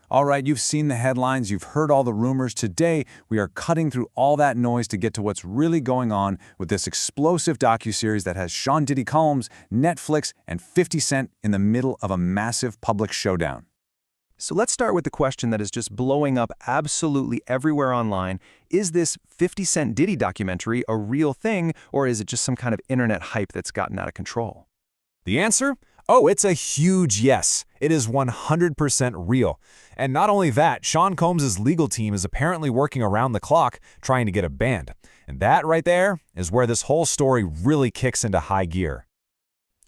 All right, you've seen the headlines, you've heard all the rumors. Today, we are cutting through all that noise to get to what's really going on with this explosive docuseries that has Sean Diddy Combs, Netflix, and 50 Cent in the middle of a massive public showdown. So let's start with the question that is just blowing up absolutely everywhere online. Is this 50 Cent Diddy documentary a real thing, or is it just some kind of internet hype that's gotten out of control? The answer? Oh, it's a huge yes. It is 100% real. And not only that, Sean Combs' legal team is apparently working around the clock trying to get it banned. And that right there is where this whole story really kicks into high gear.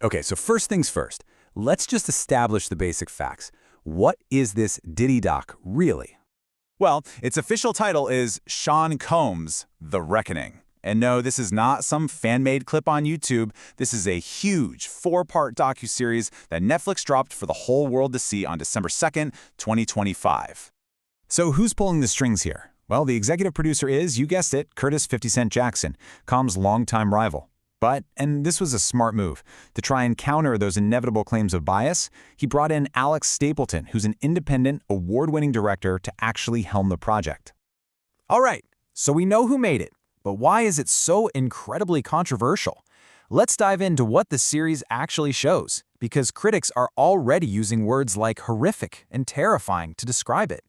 Okay, so first things first, let's just establish the basic facts. What is this Diddy doc really? Well, its official title is Sean Combs, The Reckoning. And no, this is not some fan-made clip on YouTube. This is a huge 4-part docuseries that Netflix dropped for the whole world to see on December 2nd, 2025. So who's pulling the strings here? Well, the executive producer is, you guessed it, Curtis 50 Cent Jackson, Combs' longtime rival. But, and this was a smart move, to try and counter those inevitable claims of bias, he brought in Alex Stapleton, who's an independent, award-winning director, to actually helm the project. All right, so we know who made it. But why is it so incredibly controversial? Let's dive into what the series actually shows, because critics are already using words like horrific and terrifying to describe it.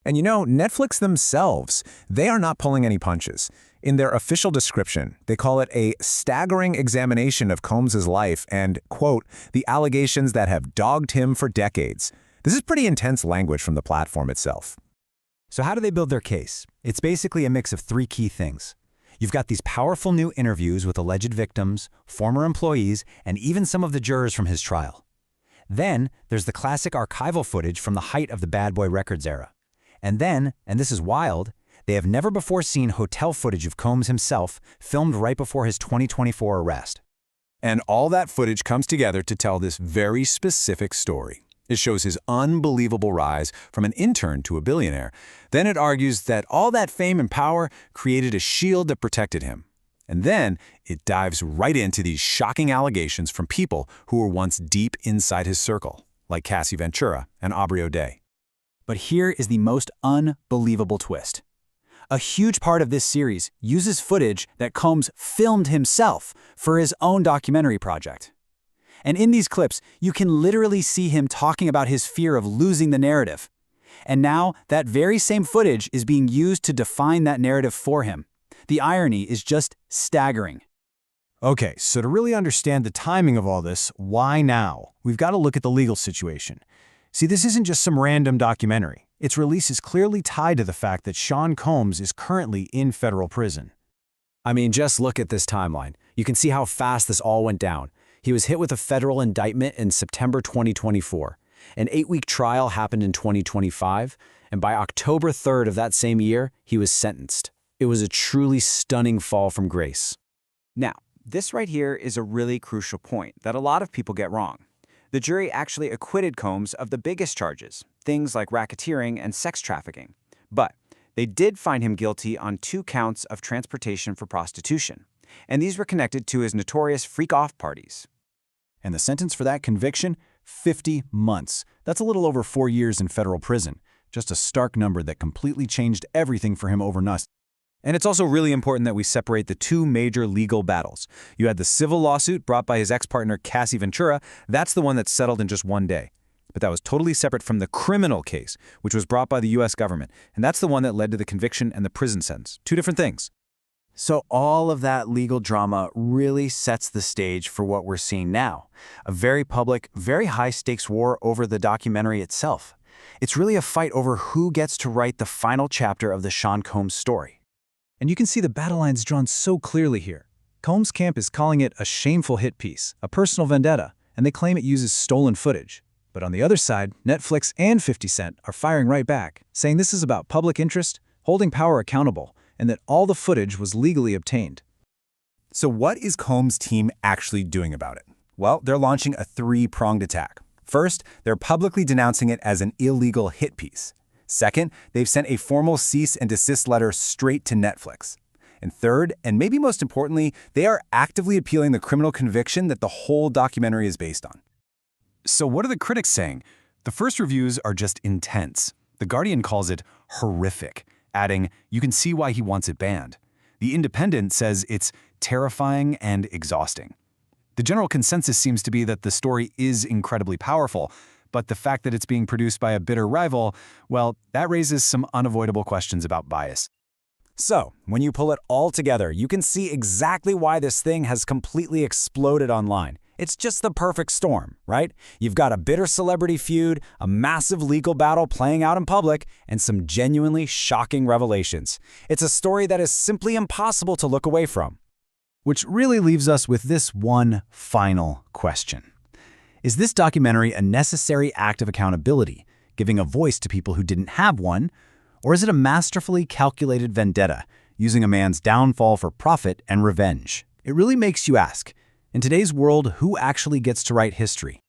And you know, Netflix themselves, they are not pulling any punches. In their official description, they call it a staggering examination of Combs' life and, quote, the allegations that have dogged him for decades. This is pretty intense language from the platform itself. So how do they build their case? It's basically a mix of 3 key things. You've got these powerful new interviews with alleged victims, former employees, and even some of the jurors from his trial. Then there's the classic archival footage from the height of the Bad Boy Records era. And then, and this is wild, they have never before seen hotel footage of Combs himself filmed right before his 2024 arrest. And all that footage comes together to tell this very specific story. It shows his unbelievable rise from an intern to a billionaire. Then it argues that all that fame and power created a shield that protected him. And then it dives right into these shocking allegations from people who were once deep inside his circle, like Cassie Ventura and Aubrey O'Day. But here is the most unbelievable twist. A huge part of this series uses footage that Combs filmed himself for his own documentary project. And in these clips, you can literally see him talking about his fear of losing the narrative. And now, that very same footage is being used to define that narrative for him. The irony is just staggering. Okay, so to really understand the timing of all this, why now? We've got to look at the legal situation. See, this isn't just some random documentary. Its release is clearly tied to the fact that Sean Combs is currently in federal prison. I mean, just look at this timeline. You can see how fast this all went down. He was hit with a federal indictment in September 2024. An 8-week trial happened in 2025, and by October 3rd of that same year, he was sentenced. It was a truly stunning fall from grace. Now, this right here is a really crucial point that a lot of people get wrong. The jury actually acquitted Combs of the biggest charges, things like racketeering and sex trafficking. But they did find him guilty on 2 counts of transportation for prostitution, and these were connected to his notorious freak-off parties. And the sentence for that conviction? 50 months. That's a little over 4 years in federal prison. Just a stark number that completely changed everything for him overnight. And it's also really important that we separate the 2 major legal battles. You had the civil lawsuit brought by his ex-partner Cassie Ventura. That's the one that settled in just 1 day. But that was totally separate from the criminal case, which was brought by the U.S. government. And that's the one that led to the conviction and the prison sentence. 2 different things. So all of that legal drama really sets the stage for what we're seeing now. A very public, very high-stakes war over the documentary itself. It's really a fight over who gets to write the final chapter of the Sean Combs story. And you can see the battle lines drawn so clearly here. Combs' camp is calling it a shameful hit piece, a personal vendetta, and they claim it uses stolen footage. But on the other side, Netflix and 50 Cent are firing right back, saying this is about public interest, holding power accountable, and that all the footage was legally obtained. So what is Combs' team actually doing about it? Well, they're launching a 3-pronged attack. First, they're publicly denouncing it as an illegal hit piece. Second, they've sent a formal cease and desist letter straight to Netflix. And third, and maybe most importantly, they are actively appealing the criminal conviction that the whole documentary is based on. So what are the critics saying? The first reviews are just intense. The Guardian calls it horrific, adding, "You can see why he wants it banned." The Independent says it's terrifying and exhausting. The general consensus seems to be that the story is incredibly powerful, but the fact that it's being produced by a bitter rival, well, that raises some unavoidable questions about bias. So, when you pull it all together, you can see exactly why this thing has completely exploded online. It's just the perfect storm, right? You've got a bitter celebrity feud, a massive legal battle playing out in public, and some genuinely shocking revelations. It's a story that is simply impossible to look away from. Which really leaves us with this one final question. Is this documentary a necessary act of accountability, giving a voice to people who didn't have one, or is it a masterfully calculated vendetta, using a man's downfall for profit and revenge? It really makes you ask, in today's world, who actually gets to write history?